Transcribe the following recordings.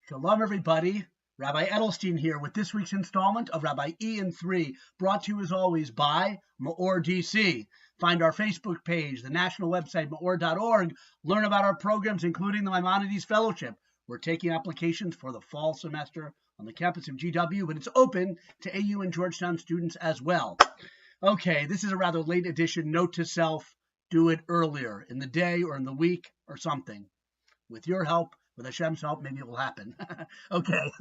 Shalom, everybody. Rabbi Edelstein here with this week's installment of Rabbi E in 3, brought to you as always by MEOR DC. Find our Facebook page, the national website, MEOR.org. Learn about our programs, including the Maimonides Fellowship. We're taking applications for the fall semester on the campus of GW, but it's open to AU and Georgetown students as well. Okay, this is a rather late edition. Note to self, do it earlier in the day or in the week or something. With your help, with Hashem's help, maybe it will happen. Okay,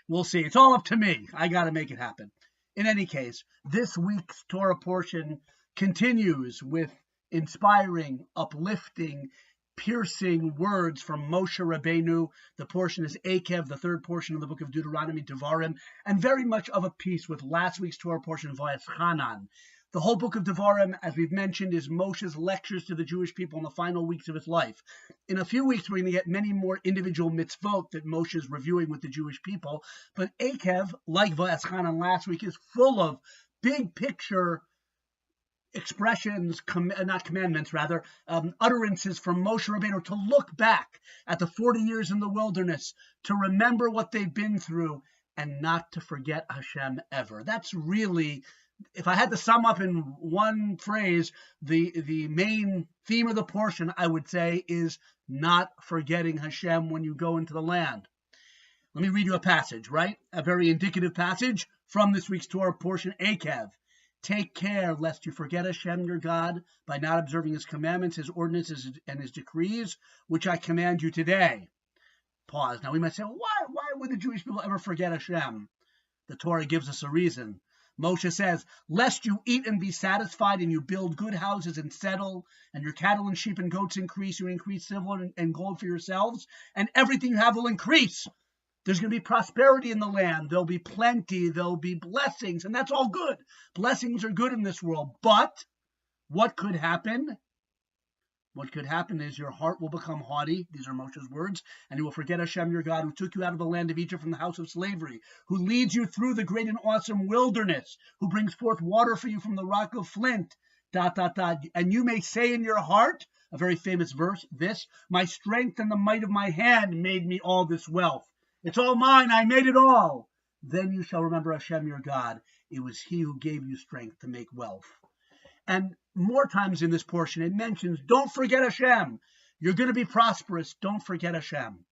we'll see. It's all up to me. I got to make it happen. In any case, this week's Torah portion continues with inspiring, uplifting, piercing words from Moshe Rabbeinu. The portion is Eikev, the third portion of the book of Deuteronomy, Devarim, and very much of a piece with last week's Torah portion, Vayeschanan. The whole book of Devarim, as we've mentioned, is Moshe's lectures to the Jewish people in the final weeks of his life. In a few weeks, we're going to get many more individual mitzvot that Moshe is reviewing with the Jewish people. But Eikev, like Vayeschanan last week, is full of big picture expressions, utterances from Moshe Rabbeinu to look back at the 40 years in the wilderness, to remember what they've been through, and not to forget Hashem ever. That's really, if I had to sum up in one phrase, the main theme of the portion, I would say, is not forgetting Hashem when you go into the land. Let me read you a passage, right? A very indicative passage from this week's Torah portion, Eikev. Take care lest you forget Hashem your God by not observing his commandments, his ordinances, and his decrees, which I command you today. Pause. Now we might say, well, why would the Jewish people ever forget Hashem? The Torah gives us a reason. Moshe says, lest you eat and be satisfied, and you build good houses and settle, and your cattle and sheep and goats increase, you increase silver and gold for yourselves, and everything you have will increase. There's going to be prosperity in the land. There'll be plenty. There'll be blessings, and that's all good. Blessings are good in this world, but what could happen? What could happen is your heart will become haughty. These are Moshe's words. And you will forget Hashem, your God, who took you out of the land of Egypt from the house of slavery, who leads you through the great and awesome wilderness, who brings forth water for you from the rock of flint, ... And you may say in your heart, a very famous verse, this, my strength and the might of my hand made me all this wealth. It's all mine. I made it all. Then you shall remember Hashem, your God. It was he who gave you strength to make wealth. And more times in this portion, it mentions, don't forget Hashem. You're going to be prosperous. Don't forget Hashem.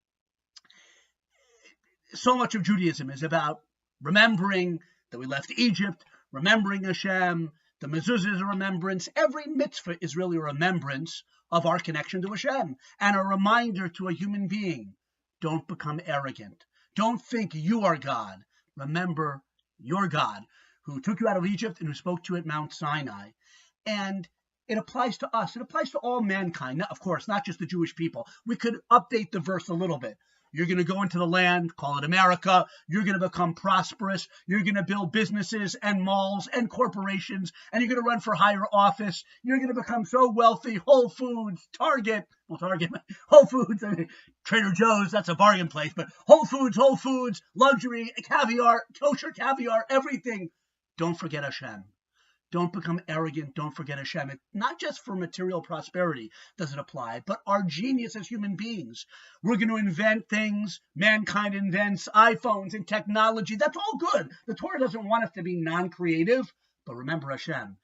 So much of Judaism is about remembering that we left Egypt, remembering Hashem. The mezuzah is a remembrance. Every mitzvah is really a remembrance of our connection to Hashem and a reminder to a human being. Don't become arrogant. Don't think you are God. Remember your God, who took you out of Egypt and who spoke to you at Mount Sinai. And it applies to us. It applies to all mankind. Now, of course, not just the Jewish people. We could update the verse a little bit. You're going to go into the land, call it America. You're going to become prosperous. You're going to build businesses and malls and corporations, and you're going to run for higher office. You're going to become so wealthy. Whole Foods, Whole Foods, Trader Joe's, that's a bargain place, but Whole Foods, luxury, caviar, kosher caviar, everything. Don't forget Hashem. Don't become arrogant. Don't forget Hashem. Not just for material prosperity does it apply, but our genius as human beings. We're going to invent things. Mankind invents iPhones and technology. That's all good. The Torah doesn't want us to be non-creative, but remember Hashem.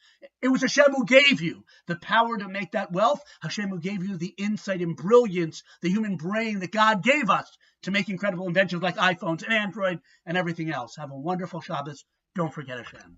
It was Hashem who gave you the power to make that wealth. Hashem who gave you the insight and brilliance, the human brain that God gave us to make incredible inventions like iPhones and Android and everything else. Have a wonderful Shabbos. Don't forget Hashem.